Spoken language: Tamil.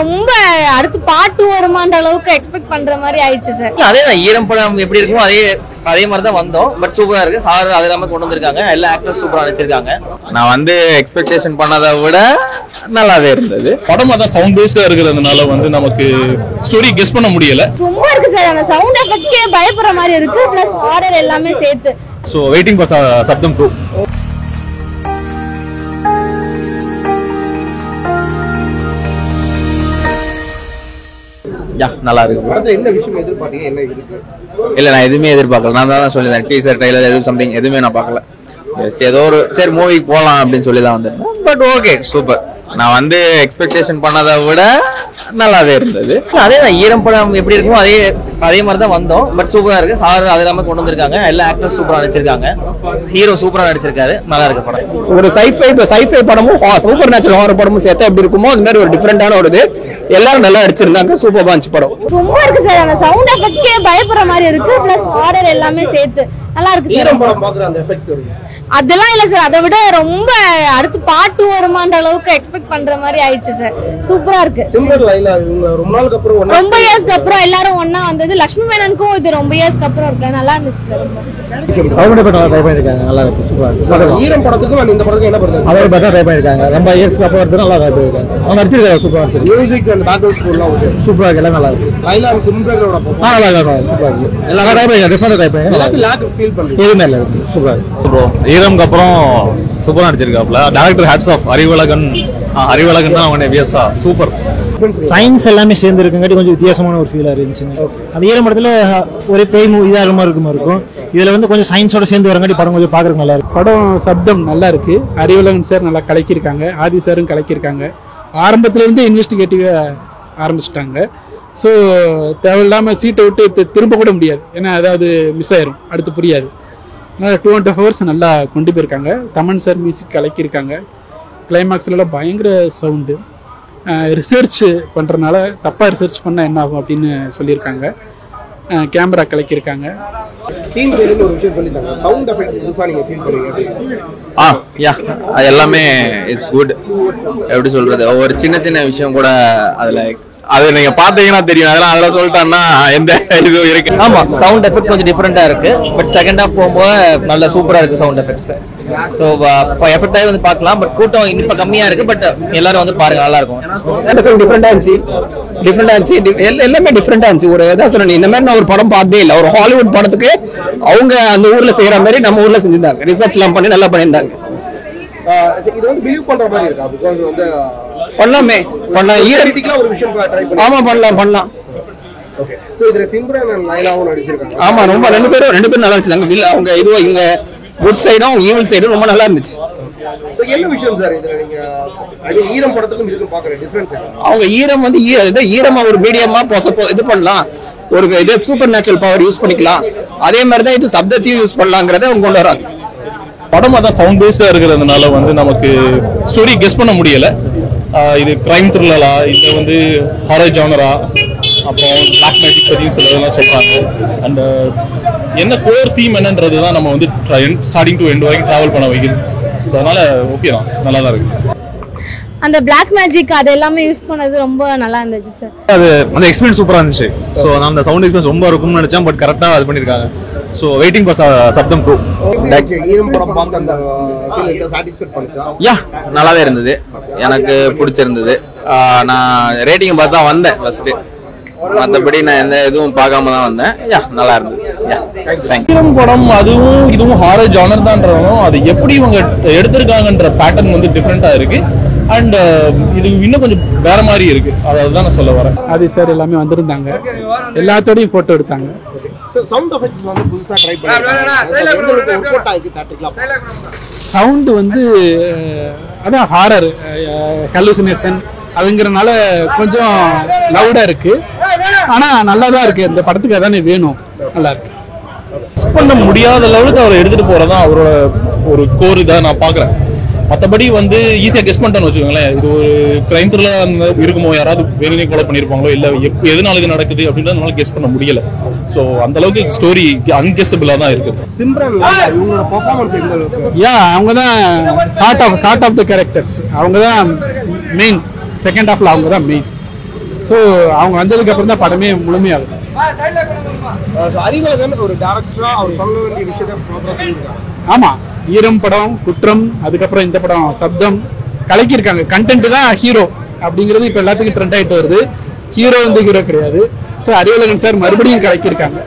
ரொம்ப அடுத்து பார்ட் 2 வருமான்ற அளவுக்கு எக்ஸ்பெக்ட் பண்ற மாதிரி ஆயிடுச்சு சார். அதேதான் ஈரம் படம் எப்படி இருக்குமோ அதே மாதிரி தான் வந்தோம். பட் சூப்பரா இருக்கு. ஹாரர் அது எல்லாமே கொண்டு வந்திருக்காங்க. எல்லா ஆக்டர்ஸ் சூப்பரா நடிச்சிருக்காங்க. நான் வந்து எக்ஸ்பெக்டேஷன் பண்ணதை விட நல்லாவே இருந்தது. படம் அதான் சவுண்ட் பேஸ்டா இருக்கிறதுனால வந்து நமக்கு ஸ்டோரி கெஸ் பண்ண முடியல. ரொம்ப இருக்கு சார். அந்த சவுண்ட் எஃபெக்ட்கே பயப்படுற மாதிரி இருக்கு. பிளஸ் ஹாரர் எல்லாமே சேர்த்து. சோ வெயிட்டிங் ஃபார் சப்தம் 2. நல்லா இருக்கு. என்ன விஷயம் எதிர்பார்த்தீங்க? என்ன இருக்கு? இல்ல நான் எதுவுமே எதிர்பார்க்கல. நான் தான் சொல்லியிருந்தேன் டீசர் ட்ரைலர் எதுவும் சம்திங் எதுவுமே நான் பார்க்கல. ஏதோ ஒரு சரி மூவிக்கு போகலாம் அப்படின்னு சொல்லி தான் வந்திருந்தேன். But okay super. நான் வந்து எக்ஸ்பெக்டேஷன் பண்ணதை விட நல்லாவே இருந்தது. அதேதான் ஈரம் படம் எப்படி இருக்குமோ அதே மாதிரி தான் வந்தோம். பட் சூப்பரா இருக்கு. ஹாரர் அது எல்லாமே கொண்டு வந்திருக்காங்க. எல்லா ஆக்டர்ஸ் சூப்பரா நடிச்சிருக்காங்க. ஹீரோ சூப்பரா நடிச்சிருக்காரு. நல்லா இருக்கு படம். ஒரு சைஃபை படமும் சூப்பர் நேச்சுரல் ஹாரர் படமும் சேர்த்தா எப்படி இருக்குமோ அந்த மாதிரி ஒரு டிஃபரெண்டான ஒரு இது. எல்லாரும் நல்லா நடிச்சிருந்தாங்க. சூப்பர் பாஞ்ச் படம். ரொம்ப இருக்கு சார். அந்த சவுண்ட் எஃபெக்ட்கே பயப்படுற மாதிரி இருக்கு. பிளஸ் ஹாரர் எல்லாமே சேர்த்து நல்லா இருக்கு சார். படம் பாக்குற அந்த எஃபெக்ட்ஸ் இருக்கு. அதெல்லாம் இல்ல சார். அதை விட ரொம்ப அடுத்து பார்ட் 2 வருமான்ற அளவுக்கு எக்ஸ்பெக்ட் பண்ற மாதிரி ஆயிடுச்சு சார். சூப்பரா இருக்கு. சிம்ரன் லைலா இவங்க ரொம்ப நாளுக்கு அப்புறம் ரொம்ப இயர்ஸ்க்கு அப்புறம் எல்லாரும் ஒண்ணா வந்தது. லட்சுமி மேனனுக்கும் இது ரொம்ப இயர்ஸ்க்கு அப்புறம் இருக்கு. நல்லா இருந்துச்சு சார். சவுண்ட் எஃபெக்ட் நல்லா ட்ரை பண்ணிருக்காங்க. நல்லா இருக்கு. சூப்பரா இருக்கு. ஈரம் படத்துக்கும் இந்த படத்துக்கு என்ன பண்ணுது? அதே பார்த்தா ட்ரை பண்ணிருக்காங்க. ரொம்ப இயர்ஸ்க்கு அப்புறம் வந்து நல்லா ட்ரை பண்ணிருக்காங்க. அவங்க நடிச்சிருக்காங்க. சூப்பரா நடிச்சிருக்காங்க. மியூசிக்ஸ் அண்ட் பேக்ரவுண்ட் ஸ்கோர்லாம் ஓகே. சூப்பரா இருக்கு. எல்லாம் நல்லா இருக்கு. லைலா சிம்ரனோட நல்லா இருக்கு. சூப்பரா இருக்கு. எல்லாம் ட்ரை பண்ணிருக்காங்க. டிஃபரெண்ட் ட்ரை பண்ணிருக்காங்க. எல்லாத்தையும் லாக் ஃபீல் பண்றீங்க. எதுவுமே இல்ல. சூப்பரா இருக்கு. ப்ரோ ஈரம்க்கு அப்புறம் சூப்பரா நடிச்சிருக்காப்ல. Director hats off. அறிவழகன் தான் அவனே வியஸா சூப்பர். சயின்ஸ் எல்லாமே சேர்ந்து இருக்குங்காட்டி கொஞ்சம் வித்தியாசமான ஒரு ஃபீலாக இருந்துச்சுங்க. அந்த ஈரம் படத்தில் ஒரே பேய் இதாக மாதிரி இருக்கும். இதில் வந்து கொஞ்சம் சயின்ஸோட சேர்ந்து வரங்காட்டி படம் கொஞ்சம் பார்க்குறதுக்கு நல்லா இருக்கும். படம் சப்தம் நல்லா இருக்கு. அறிவழகன் சார் நல்லா கலக்கியிருக்காங்க. ஆதி சாரும் கலக்கியிருக்காங்க. ஆரம்பத்திலேருந்து இன்வெஸ்டிகேட்டிவாக ஆரம்பிச்சிட்டாங்க. ஸோ தேவையில்லாமல் சீட்டை விட்டு திரும்ப கூட முடியாது. ஏன்னா அதாவது மிஸ் ஆயிரும், அடுத்து புரியாது. அதனால் 2.5 hours நல்லா கொண்டு போயிருக்காங்க. தமன் சார் மியூசிக் கலக்கியிருக்காங்க. கிளைமேக்ஸ்லாம் பயங்கர சவுண்டு. ரிசர்ச் பண்ணுறதுனால தப்பாக ரிசர்ச் பண்ணால் என்ன ஆகும் அப்படின்னு சொல்லியிருக்காங்க. கேமரா கலக்கியிருக்காங்க. டீம் பேருந்து ஒரு விஷயம் சொல்லிட்டாங்க. சவுண்ட் எஃபெக்ட் புதுசா நீங்க ஃபீல் பண்ணுவீங்க. அது எல்லாமே இட்ஸ் குட். எப்படி சொல்றது, ஒரு சின்ன விஷயம் கூட அதுல அது நீங்க பாத்தீங்கன்னா தெரியும். அதெல்லாம் சொல்லிட்டான்னா எந்த இது இருக்கு. ஆமா சவுண்ட் எஃபெக்ட் கொஞ்சம் டிஃபரெண்டா இருக்கு. பட் செகண்ட் ஹாஃப் போகும்போது நல்ல சூப்பரா இருக்கு சவுண்ட் எஃபெக்ட்ஸ். ஸோ எஃபெக்ட் ஆகி வந்து பார்க்கலாம். பட் கூட்டம் இப்ப கம்மியா இருக்கு. பட் எல்லாரும் வந்து பாருங்க, நல்லா இருக்கும். டிஃபரெண்டா இருந்துச்சு. எல்லாமே டிஃபரெண்டா இருந்துச்சு. ஒரு ஏதாவது சொன்னேன், இந்த மாதிரி நான் ஒரு படம் பார்த்தே இல்லை. ஒரு ஹாலிவுட் படத்துக்கு அவங்க அந்த ஊர்ல செய்யற மாதிரி நம்ம ஊர்ல செஞ்சிருந்தாங்க. ரிசர்ச் எல்லாம் பண்ணி நல்லா பண்ணியிருந்தாங்க. இது வந்து பிலீவ் பண்ற மாதிரி இருக்கா? பிகாஸ் வந்து பண்ணலாம் ஈரடிக்கலா ஒரு விஷயம் ட்ரை பண்ணி. ஆமா பண்ணலாம். ஓகே. சோ இதுல சிம்ரன் அண்ட் லைலாவும் நடிச்சிருக்காங்க. ஆமா ரொம்ப ரெண்டு பேரும் நல்லா நடிச்சாங்க. அவங்க இதுவோ இங்க குட் சைடும் ஈவில் சைடும் ரொம்ப நல்லா இருந்துச்சு. சோ என்ன விஷயம் சார் இதுல நீங்க ஈரம் படத்துக்கும் இதுக்கும் பாக்குற டிஃபரன்ஸ் என்ன? அவங்க ஈரம் வந்து ஈரமா ஒரு மீடியமா இது பண்ணலாம். ஒரு இது சூப்பர் நேச்சுரல் பவர் யூஸ் பண்ணிக்கலாம். அதே மாதிரி தான் இது சப்தத்தையும் யூஸ் பண்ணலாங்கிறத அவங்க கொண்டு வராங்க. படம் அதான் சவுண்ட் பேஸ்டா இருக்கிறதுனால வந்து நமக்கு ஸ்டோரி கெஸ் பண்ண முடியல. இது கிரைம் த்ரில்லரா, இது வந்து ஹாரர் ஜானரா, அப்புறம் பிளாக் மேஜிக் பற்றியும் சிலதெல்லாம் சொல்றாங்க. அண்ட் என்ன கோர் தீம் என்னன்றது தான் நம்ம வந்து ஸ்டார்டிங் டு எண்ட் வரைக்கும் டிராவல் பண்ண வைக்குது. ஸோ அதனால ஓகே தான், நல்லா தான் இருக்கு. அந்த பிளாக் மேஜிக் அது எல்லாமே யூஸ் பண்ணது ரொம்ப நல்லா இருந்துச்சு சார். அது அந்த எக்ஸ்பீரியன்ஸ் சூப்பரா இருந்துச்சு. ஸோ நான் அந்த சவுண்ட் எக்ஸ்பீரியன்ஸ் ரொம்ப இருக்கும்னு நினைச்சேன். பட் கரெக்டாக அது பண்ணியிருக்காங்க. ஸோ வெயிட்டிங் ஃபார் சப்தம் 2. ஈரம் படம் பார்த்து அந்த ஃபீல் சாட்டிஸ்ஃபைட் பண்ணுச்சா? நல்லாவே இருந்தது. எனக்கு பிடிச்சிருந்தது. நான் ரேட்டிங் பார்த்து தான் வந்தேன் ஃபர்ஸ்ட். மற்றபடி நான் எந்த இதுவும் பார்க்காம தான் வந்தேன். நல்லா இருந்தது. ஈரம் படம் அதுவும் இதுவும் ஹாரர் ஜானர் தான்றாலும் அது எப்படி இவங்க எடுத்திருக்காங்கன்ற பேட்டர்ன் வந்து டிஃப்ரெண்டா இருக்கு. அண்ட் இது இன்னும் கொஞ்சம் வேற மாதிரி இருக்கு. அதுதான் நான் சொல்ல வரேன். ஆதி சார் எல்லாமே வந்திருந்தாங்க. எல்லாத்தோடையும் போட்டோ எடுத்தாங்க. சவுண்ட் எஃபெக்ட்ஸ் வந்து புதுசா ட்ரை பண்ணாங்க. சவுண்ட் வந்து அதான் ஹாரர் ஹலூசினேஷன் அதுங்கிறனால கொஞ்சம் லவுடா இருக்கு. ஆனா நல்லா தான் இருக்கு. இந்த படத்துக்கு அதானே வேணும். நல்லா இருக்கு. மிஸ் பண்ண முடியாத லெவலுக்கு அவர் எடுத்துட்டு போறதான் அவரோட ஒரு கோர் இதாக நான் பாக்குறேன். மற்றபடி வந்து ஈஸியாக கெஸ் பண்ணிட்டோன்னு வச்சுக்கோங்களேன். இது ஒரு கிரைம் த்ரில்லர் இருக்குமோ, யாராவது வேணுனே கொலை பண்ணியிருப்பாங்களோ, இல்லை எதனால இது நடக்குது அப்படின்றத நம்மளால கெஸ் பண்ண முடியல. ஸோ அந்த அளவுக்கு ஸ்டோரி அன்கெஸபிளா தான் இருக்குது. சிம்ரன் இவங்களோட பெர்ஃபார்மன்ஸ் எந்த அளவுக்கு? அவங்க தான் ஹார்ட் ஆஃப் த கேரக்டர்ஸ். அவங்க தான் மெயின். செகண்ட் ஹாஃப்ல அவங்க தான் மெயின். ஸோ அவங்க வந்ததுக்கு அப்புறம் தான் படமே முழுமையாகும். அறிவழகன் ஒரு டேரக்டரா அவர் சொல்ல வேண்டிய விஷயத்தை ப்ராப்பரா சொல்லியிருக்காங்க. ஆமா, ஈரம் படம், குற்றம், அதுக்கப்புறம் இந்த படம் சப்தம் கலக்கியிருக்காங்க. கண்டென்ட் தான் ஹீரோ அப்படிங்கிறது இப்போ எல்லாத்துக்கும் ட்ரெண்ட் ஆகிட்டு வருது. ஹீரோ வந்து ஹீரோ கிடையாது. ஸோ அறிவழகன் சார் மறுபடியும் கலக்கியிருக்காங்க.